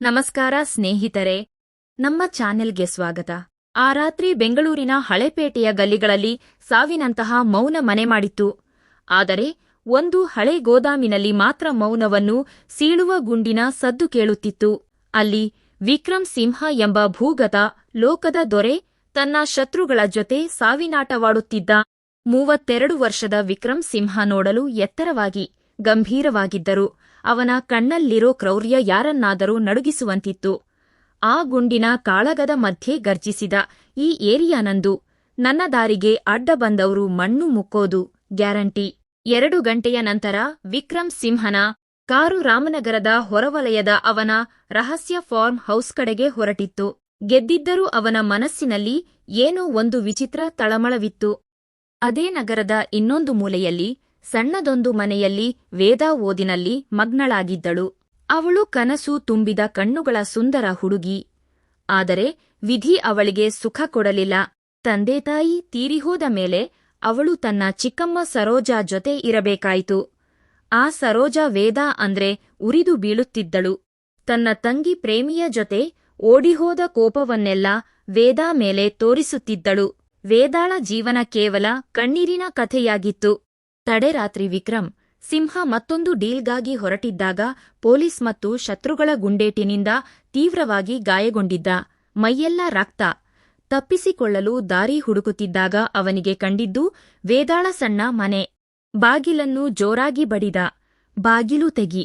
ನಮಸ್ಕಾರ ಸ್ನೇಹಿತರೆ, ನಮ್ಮ ಚಾನೆಲ್ಗೆ ಸ್ವಾಗತ. ಆ ರಾತ್ರಿ ಬೆಂಗಳೂರಿನ ಹಳೆಪೇಟೆಯ ಗಲ್ಲಿಗಳಲ್ಲಿ ಸಾವಿನಂತಹ ಮೌನ ಮನೆ ಮಾಡಿತ್ತು. ಆದರೆ ಒಂದು ಹಳೆ ಗೋದಾಮಿನಲ್ಲಿ ಮಾತ್ರ ಮೌನವನ್ನು ಸೀಳುವ ಗುಂಡಿನ ಸದ್ದು ಕೇಳುತ್ತಿತ್ತು. ಅಲ್ಲಿ ವಿಕ್ರಮ್ ಸಿಂಹ ಎಂಬ ಭೂಗತ ಲೋಕದ ದೊರೆ ತನ್ನ ಶತ್ರುಗಳ ಜೊತೆ ಸಾವಿನಾಟವಾಡುತ್ತಿದ್ದ. 32 ವರ್ಷದ ವಿಕ್ರಮ್ ಸಿಂಹ ನೋಡಲು ಎತ್ತರವಾಗಿ, ಗಂಭೀರವಾಗಿದ್ದರು. ಅವನ ಕಣ್ಣಲ್ಲಿರೋ ಕ್ರೌರ್ಯ ಯಾರನ್ನಾದರೂ ನಡುಗಿಸುವಂತಿತ್ತು. ಆ ಗುಂಡಿನ ಕಾಳಗದ ಮಧ್ಯೆ ಗರ್ಜಿಸಿದ, ಈ ಏರಿಯಾ ನಂದು. ನನ್ನ ದಾರಿಗೆ ಅಡ್ಡ ಬಂದವರು ಮಣ್ಣು ಮುಕ್ಕೋದು ಗ್ಯಾರಂಟಿ. 2 ಗಂಟೆಯ ನಂತರ ವಿಕ್ರಮ್ ಸಿಂಹನ ಕಾರು ರಾಮನಗರದ ಹೊರವಲಯದ ಅವನ ರಹಸ್ಯ ಫಾರ್ಮ್ ಹೌಸ್ ಕಡೆಗೆ ಹೊರಟಿತ್ತು. ಗೆದ್ದಿದ್ದರೂ ಅವನ ಮನಸ್ಸಿನಲ್ಲಿ ಏನೋ ಒಂದು ವಿಚಿತ್ರ ತಳಮಳವಿತ್ತು. ಅದೇ ನಗರದ ಇನ್ನೊಂದು ಮೂಲೆಯಲ್ಲಿ ಸಣ್ಣದೊಂದು ಮನೆಯಲ್ಲಿ ವೇದಾ ಓದಿನಲ್ಲಿ ಮಗ್ನಳಾಗಿದ್ದಳು. ಅವಳು ಕನಸು ತುಂಬಿದ ಕಣ್ಣುಗಳ ಸುಂದರ ಹುಡುಗಿ. ಆದರೆ ವಿಧಿ ಅವಳಿಗೆ ಸುಖ ಕೊಡಲಿಲ್ಲ. ತಂದೆತಾಯಿ ತೀರಿಹೋದ ಮೇಲೆ ಅವಳು ತನ್ನ ಚಿಕ್ಕಮ್ಮ ಸರೋಜಾ ಜೊತೆ ಇರಬೇಕಾಯಿತು. ಆ ಸರೋಜಾ ವೇದಾ ಅಂದ್ರೆ ಉರಿದು ಬೀಳುತ್ತಿದ್ದಳು. ತನ್ನ ತಂಗಿ ಪ್ರೇಮಿಯ ಜೊತೆ ಓಡಿಹೋದ ಕೋಪವನ್ನೆಲ್ಲ ವೇದಾ ಮೇಲೆ ತೋರಿಸುತ್ತಿದ್ದಳು. ವೇದಾಳ ಜೀವನ ಕೇವಲ ಕಣ್ಣೀರಿನ ಕಥೆಯಾಗಿತ್ತು. ತಡೆರಾತ್ರಿ ವಿಕ್ರಮ್ ಸಿಂಹ ಮತ್ತೊಂದು ಡೀಲ್ಗಾಗಿ ಹೊರಟಿದ್ದಾಗ ಪೊಲೀಸ್ ಮತ್ತು ಶತ್ರುಗಳ ಗುಂಡೇಟಿನಿಂದ ತೀವ್ರವಾಗಿ ಗಾಯಗೊಂಡಿದ್ದ. ಮೈಯೆಲ್ಲ ರಕ್ತ. ತಪ್ಪಿಸಿಕೊಳ್ಳಲು ದಾರಿ ಹುಡುಕುತ್ತಿದ್ದಾಗ ಅವನಿಗೆ ಕಂಡಿದ್ದು ವೇದಾಳ ಸಣ್ಣ ಮನೆ. ಬಾಗಿಲನ್ನು ಜೋರಾಗಿ ಬಡಿದ. ಬಾಗಿಲು ತೆಗಿ.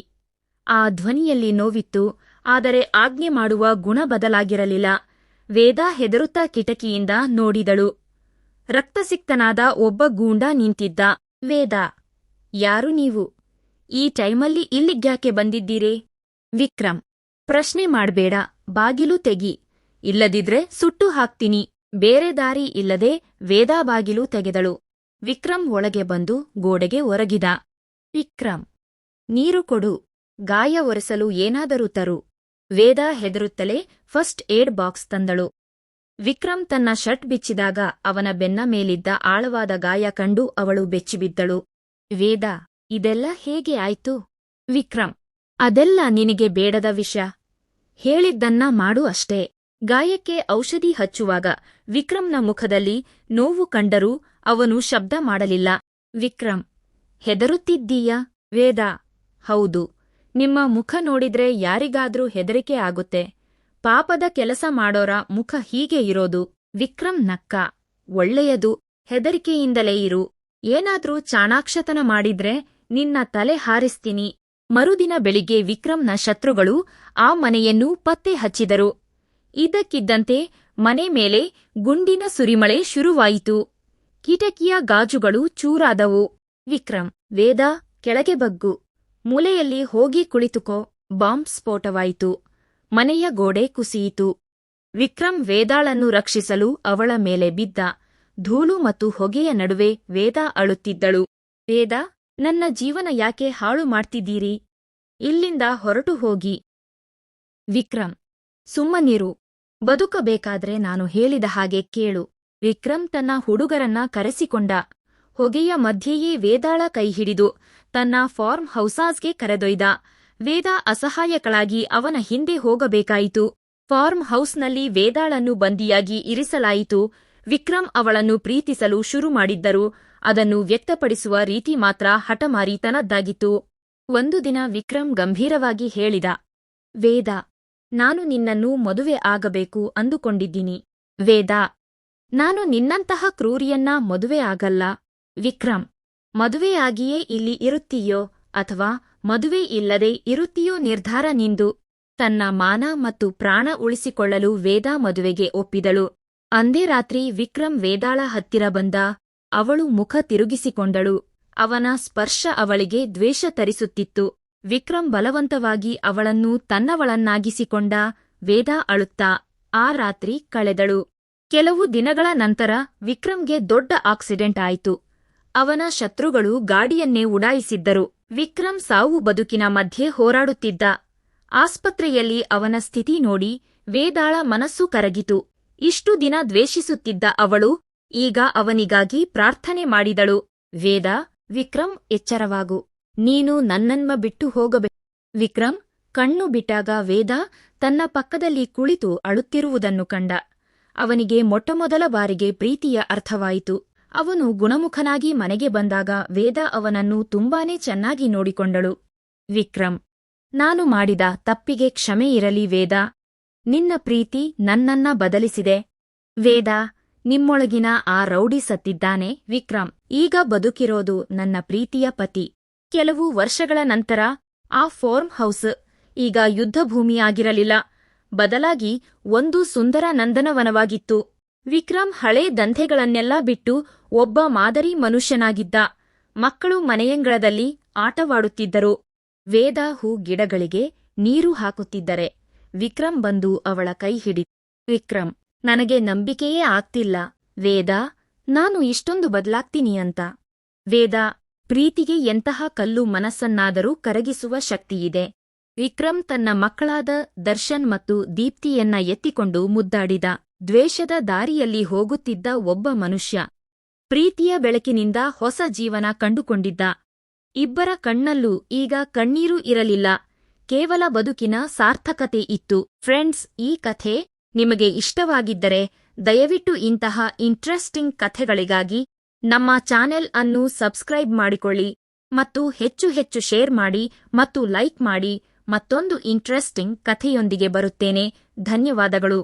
ಆ ಧ್ವನಿಯಲ್ಲಿ ನೋವಿತ್ತು, ಆದರೆ ಆಜ್ಞೆ ಮಾಡುವ ಗುಣ ಬದಲಾಗಿರಲಿಲ್ಲ. ವೇದಾ ಹೆದರುತ್ತಾ ಕಿಟಕಿಯಿಂದ ನೋಡಿದಳು. ರಕ್ತಸಿಕ್ತನಾದ ಒಬ್ಬ ಗೂಂಡ ನಿಂತಿದ್ದ. ವೇದಾ, ಯಾರು ನೀವು? ಈ ಟೈಮಲ್ಲಿ ಇಲ್ಲಿಗ್ಯಾಕೆ ಬಂದಿದ್ದೀರಿ? ವಿಕ್ರಮ್, ಪ್ರಶ್ನೆ ಮಾಡ್ಬೇಡ, ಬಾಗಿಲು ತೆಗಿ, ಇಲ್ಲದಿದ್ರೆ ಸುಟ್ಟು ಹಾಕ್ತೀನಿ. ಬೇರೆ ದಾರಿ ಇಲ್ಲದೆ ವೇದಾ ಬಾಗಿಲು ತೆಗೆದಳು. ವಿಕ್ರಮ್ ಒಳಗೆ ಬಂದು ಗೋಡೆಗೆ ಒರಗಿದ. ವಿಕ್ರಮ್, ನೀರು ಕೊಡು, ಗಾಯ ಒರೆಸಲು ಏನಾದರೂ ತರು. ವೇದಾ ಹೆದರುತ್ತಲೇ ಫಸ್ಟ್ ಏಡ್ ಬಾಕ್ಸ್ ತಂದಳು. ವಿಕ್ರಮ್ ತನ್ನ ಶರ್ಟ್ ಬಿಚ್ಚಿದಾಗ ಅವನ ಬೆನ್ನ ಮೇಲಿದ್ದ ಆಳವಾದ ಗಾಯ ಕಂಡು ಅವಳು ಬೆಚ್ಚಿಬಿದ್ದಳು. ವೇದಾ, ಇದೆಲ್ಲ ಹೇಗೆ ಆಯ್ತು? ವಿಕ್ರಮ್, ಅದೆಲ್ಲ ನಿನಗೆ ಬೇಡದ ವಿಷಯ. ಹೇಳಿದ್ದನ್ನ ಮಾಡು ಅಷ್ಟೇ. ಗಾಯಕ್ಕೆ ಔಷಧಿ ಹಚ್ಚುವಾಗ ವಿಕ್ರಮ್ನ ಮುಖದಲ್ಲಿ ನೋವು ಕಂಡರೂ ಅವನು ಶಬ್ದ ಮಾಡಲಿಲ್ಲ. ವಿಕ್ರಮ್, ಹೆದರುತ್ತಿದ್ದೀಯಾ? ವೇದಾ, ಹೌದು. ನಿಮ್ಮ ಮುಖ ನೋಡಿದ್ರೆ ಯಾರಿಗಾದ್ರೂ ಹೆದರಿಕೆ ಆಗುತ್ತೆ. ಪಾಪದ ಕೆಲಸ ಮಾಡೋರ ಮುಖ ಹೀಗೆ ಇರೋದು. ವಿಕ್ರಮ್ ನಕ್ಕ. ಒಳ್ಳೆಯದು, ಹೆದರಿಕೆಯಿಂದಲೇ ಇರು. ಏನಾದ್ರೂ ಚಾಣಾಕ್ಷತನ ಮಾಡಿದ್ರೆ ನಿನ್ನ ತಲೆ ಹಾರಿಸ್ತೀನಿ. ಮರುದಿನ ಬೆಳಿಗ್ಗೆ ವಿಕ್ರಮ್ನ ಶತ್ರುಗಳು ಆ ಮನೆಯನ್ನೂ ಪತ್ತೆ ಹಚ್ಚಿದರು. ಇದ್ದಕ್ಕಿದ್ದಂತೆ ಮನೆ ಮೇಲೆ ಗುಂಡಿನ ಸುರಿಮಳೆ ಶುರುವಾಯಿತು. ಕಿಟಕಿಯ ಗಾಜುಗಳು ಚೂರಾದವು. ವಿಕ್ರಮ್, ವೇದಾ, ಕೆಳಗೆ ಬಗ್ಗು. ಮೂಲೆಯಲ್ಲಿ ಹೋಗಿ ಕುಳಿತುಕೋ. ಬಾಂಬ್ ಸ್ಫೋಟವಾಯಿತು. ಮನೆಯ ಗೋಡೆ ಕುಸಿಯಿತು. ವಿಕ್ರಮ್ ವೇದಾಳನ್ನು ರಕ್ಷಿಸಲು ಅವಳ ಮೇಲೆ ಬಿದ್ದ. ಧೂಳು ಮತ್ತು ಹೊಗೆಯ ನಡುವೆ ವೇದಾ ಅಳುತ್ತಿದ್ದಳು. ವೇದಾ, ನನ್ನ ಜೀವನ ಯಾಕೆ ಹಾಳು ಮಾಡ್ತಿದ್ದೀರಿ? ಇಲ್ಲಿಂದ ಹೊರಟು ಹೋಗಿ. ವಿಕ್ರಮ್, ಸುಮ್ಮನಿರು. ಬದುಕಬೇಕಾದ್ರೆ ನಾನು ಹೇಳಿದ ಹಾಗೆ ಕೇಳು. ವಿಕ್ರಮ್ ತನ್ನ ಹುಡುಗರನ್ನ ಕರೆಸಿಕೊಂಡ. ಹೊಗೆಯ ಮಧ್ಯೆಯೇ ವೇದಾಳ ಕೈಹಿಡಿದು ತನ್ನ ಫಾರ್ಮ್ ಹೌಸಾಸ್ಗೆ ಕರೆದೊಯ್ದ. ವೇದಾ ಅಸಹಾಯಕಳಾಗಿ ಅವನ ಹಿಂದೆ ಹೋಗಬೇಕಾಯಿತು. ಫಾರ್ಮ್ ಹೌಸ್ನಲ್ಲಿ ವೇದಾಳನ್ನು ಬಂದಿಯಾಗಿ ಇರಿಸಲಾಯಿತು. ವಿಕ್ರಮ್ ಅವಳನ್ನು ಪ್ರೀತಿಸಲು ಶುರು ಮಾಡಿದ್ದರು. ಅದನ್ನು ವ್ಯಕ್ತಪಡಿಸುವ ರೀತಿ ಮಾತ್ರ ಹಠಮಾರಿತನದ್ದಾಗಿತ್ತು. ಒಂದು ದಿನ ವಿಕ್ರಮ್ ಗಂಭೀರವಾಗಿ ಹೇಳಿದ, ವೇದಾ, ನಾನು ನಿನ್ನನ್ನು ಮದುವೆ ಆಗಬೇಕು ಅಂದುಕೊಂಡಿದ್ದೀನಿ. ವೇದಾ, ನಾನು ನಿನ್ನಂತಹ ಕ್ರೂರಿಯನ್ನ ಮದುವೆ ಆಗಲ್ಲ. ವಿಕ್ರಮ್, ಮದುವೆಯಾಗಿಯೇ ಇಲ್ಲಿ ಇರುತ್ತೀಯೋ ಅಥವಾ ಮದುವೆ ಇಲ್ಲದೆ ಇರುತ್ತೀಯೋ ನಿರ್ಧಾರ ನಿಂದು. ತನ್ನ ಮಾನ ಮತ್ತು ಪ್ರಾಣ ಉಳಿಸಿಕೊಳ್ಳಲು ವೇದಾ ಮದುವೆಗೆ ಒಪ್ಪಿದಳು. ಅಂದೇ ರಾತ್ರಿ ವಿಕ್ರಮ್ ವೇದಾಳ ಹತ್ತಿರ ಬಂದ. ಅವಳು ಮುಖ ತಿರುಗಿಸಿಕೊಂಡಳು. ಅವನ ಸ್ಪರ್ಶ ಅವಳಿಗೆ ದ್ವೇಷ ತರಿಸುತ್ತಿತ್ತು. ವಿಕ್ರಮ್ ಬಲವಂತವಾಗಿ ಅವಳನ್ನು ತನ್ನವಳನ್ನಾಗಿಸಿಕೊಂಡ. ವೇದಾ ಅಳುತ್ತಾ ಆ ರಾತ್ರಿ ಕಳೆದಳು. ಕೆಲವು ದಿನಗಳ ನಂತರ ವಿಕ್ರಮ್ಗೆ ದೊಡ್ಡ ಆಕ್ಸಿಡೆಂಟ್ ಆಯಿತು. ಅವನ ಶತ್ರುಗಳು ಗಾಡಿಯನ್ನೇ ಉಡಾಯಿಸಿದ್ದರು. ವಿಕ್ರಮ್ ಸಾವು ಬದುಕಿನ ಮಧ್ಯೆ ಹೋರಾಡುತ್ತಿದ್ದ. ಆಸ್ಪತ್ರೆಯಲ್ಲಿ ಅವನ ಸ್ಥಿತಿ ನೋಡಿ ವೇದಾಳ ಮನಸ್ಸು ಕರಗಿತು. ಇಷ್ಟು ದಿನ ದ್ವೇಷಿಸುತ್ತಿದ್ದ ಅವಳು ಈಗ ಅವನಿಗಾಗಿ ಪ್ರಾರ್ಥನೆ ಮಾಡಿದಳು. ವೇದಾ, ವಿಕ್ರಮ್, ಎಚ್ಚರವಾಗು. ನೀನು ನನ್ನನ್ನ ಬಿಟ್ಟು ಹೋಗಬೇಕು. ವಿಕ್ರಮ್, ಕಣ್ಣು ಬಿಟ್ಟಾಗ ವೇದ ತನ್ನ ಪಕ್ಕದಲ್ಲಿ ಕುಳಿತು ಅಳುತ್ತಿರುವುದನ್ನು ಕಂಡ. ಅವನಿಗೆ ಮೊಟ್ಟಮೊದಲ ಬಾರಿಗೆ ಪ್ರೀತಿಯ ಅರ್ಥವಾಯಿತು. ಅವನು ಗುಣಮುಖನಾಗಿ ಮನೆಗೆ ಬಂದಾಗ ವೇದ ಅವನನ್ನು ತುಂಬಾನೇ ಚೆನ್ನಾಗಿ ನೋಡಿಕೊಂಡಳು. ವಿಕ್ರಮ್: ನಾನು ಮಾಡಿದ ತಪ್ಪಿಗೆ ಕ್ಷಮೆ ಇರಲಿ ವೇದ. ನಿನ್ನ ಪ್ರೀತಿ ನನ್ನನ್ನ ಬದಲಿಸಿದೆ. ವೇದ: ನಿಮ್ಮೊಳಗಿನ ಆ ರೌಡಿ ಸತ್ತಿದ್ದಾನೆ ವಿಕ್ರಮ್. ಈಗ ಬದುಕಿರೋದು ನನ್ನ ಪ್ರೀತಿಯ ಪತಿ. ಕೆಲವು ವರ್ಷಗಳ ನಂತರ ಆ ಫಾರ್ಮ್ ಹೌಸ್ ಈಗ ಯುದ್ಧಭೂಮಿಯಾಗಿರಲಿಲ್ಲ, ಬದಲಾಗಿ ಒಂದು ಸುಂದರ ನಂದನವನವಾಗಿತ್ತು. ವಿಕ್ರಮ್ ಹಳೇ ದಂಧೆಗಳನ್ನೆಲ್ಲ ಬಿಟ್ಟು ಒಬ್ಬ ಮಾದರಿ ಮನುಷ್ಯನಾಗಿದ್ದ. ಮಕ್ಕಳು ಮನೆಯಂಗಳದಲ್ಲಿ ಆಟವಾಡುತ್ತಿದ್ದರು. ವೇದ ಹೂ ಗಿಡಗಳಿಗೆ ನೀರು ಹಾಕುತ್ತಿದ್ದರೆ ವಿಕ್ರಮ್ ಬಂದು ಅವಳ ಕೈ ಹಿಡಿದ. ವಿಕ್ರಮ್: ನನಗೆ ನಂಬಿಕೆಯೇ ಆಗ್ತಿಲ್ಲ ವೇದ, ನಾನು ಇಷ್ಟೊಂದು ಬದಲಾಗ್ತೀನಿ ಅಂತ. ವೇದ: ಪ್ರೀತಿಗೆ ಎಂತಹ ಕಲ್ಲು ಮನಸ್ಸನ್ನಾದರೂ ಕರಗಿಸುವ ಶಕ್ತಿಯಿದೆ. ವಿಕ್ರಮ್ ತನ್ನ ಮಕ್ಕಳಾದ ದರ್ಶನ್ ಮತ್ತು ದೀಪ್ತಿಯನ್ನ ಎತ್ತಿಕೊಂಡು ಮುದ್ದಾಡಿದ. ದ್ವೇಷದ ದಾರಿಯಲ್ಲಿ ಹೋಗುತ್ತಿದ್ದ ಒಬ್ಬ ಮನುಷ್ಯ ಪ್ರೀತಿಯ ಬೆಳಕಿನಿಂದ ಹೊಸ ಜೀವನ ಕಂಡುಕೊಂಡಿದ್ದ. ಇಬ್ಬರ ಕಣ್ಣಲ್ಲೂ ಈಗ ಕಣ್ಣೀರು ಇರಲಿಲ್ಲ, ಕೇವಲ ಬದುಕಿನ ಸಾರ್ಥಕತೆ ಇತ್ತು. ಫ್ರೆಂಡ್ಸ್, ಈ ಕಥೆ ನಿಮಗೆ ಇಷ್ಟವಾಗಿದ್ದರೆ ದಯವಿಟ್ಟು ಇಂತಹ ಇಂಟ್ರೆಸ್ಟಿಂಗ್ ಕಥೆಗಳಿಗಾಗಿ ನಮ್ಮ ಚಾನೆಲ್ ಅನ್ನು ಸಬ್ಸ್ಕ್ರೈಬ್ ಮಾಡಿಕೊಳ್ಳಿ ಮತ್ತು ಹೆಚ್ಚು ಹೆಚ್ಚು ಶೇರ್ ಮಾಡಿ ಮತ್ತು ಲೈಕ್ ಮಾಡಿ. ಮತ್ತೊಂದು ಇಂಟ್ರೆಸ್ಟಿಂಗ್ ಕಥೆಯೊಂದಿಗೆ ಬರುತ್ತೇನೆ. ಧನ್ಯವಾದಗಳು.